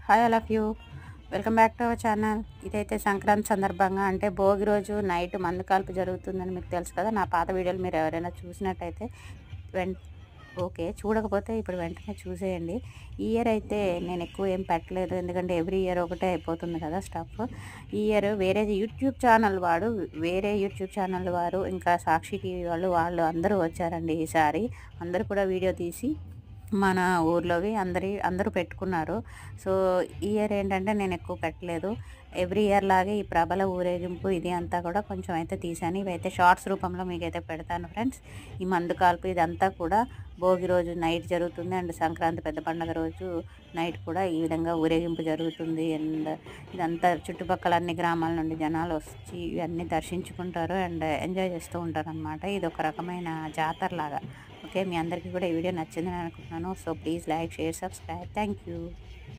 Hi all of you. Welcome back to our channel. ఇదైతే సంక్రాంతి సందర్భంగా అంటే భోగి రోజు నైట్ మందు కాల్పు జరుగుతుందని మీకు తెలుసు కదా. నా పాత వీడియోలు మీరు ఎవరైనా చూసినట్టయితే ఓకే, చూడకపోతే ఇప్పుడు వెంటనే చూసేయండి. ఈ ఇయర్ అయితే నేను ఎక్కువ ఏం పెట్టలేదు, ఎందుకంటే ఎవ్రీ ఇయర్ ఒకటే అయిపోతుంది కదా స్టఫ్. ఈ ఇయర్ వేరే యూట్యూబ్ ఛానల్ వారు ఇంకా సాక్షి టీవీ వాళ్ళు అందరూ వచ్చారండి. ఈసారి అందరూ కూడా వీడియో తీసి మన ఊర్లోవి అందరూ పెట్టుకున్నారు. సో ఈ ఇయర్ ఏంటంటే నేను ఎక్కువ పెట్టలేదు. ఎవ్రీ ఇయర్ లాగే ఈ ప్రబల ఊరేగింపు ఇది అంతా కూడా కొంచెం అయితే తీశాను. ఇవైతే షార్ట్స్ రూపంలో మీకైతే పెడతాను ఫ్రెండ్స్. ఈ మందు కాల్పు ఇదంతా కూడా భోగి రోజు నైట్ జరుగుతుంది, అండ్ సంక్రాంతి పెద్ద పండుగ రోజు నైట్ కూడా ఈ విధంగా ఊరేగింపు జరుగుతుంది. అండ్ ఇదంతా చుట్టుపక్కల అన్ని గ్రామాల నుండి జనాలు వచ్చి ఇవన్నీ దర్శించుకుంటారు అండ్ ఎంజాయ్ చేస్తూ ఉంటారు అనమాట. ఇది ఒక రకమైన జాతర లాగా. ఓకే, మీ అందరికీ కూడా ఈ వీడియో నచ్చిందని అనుకుంటున్నాను. So please like, share, subscribe. Thank you.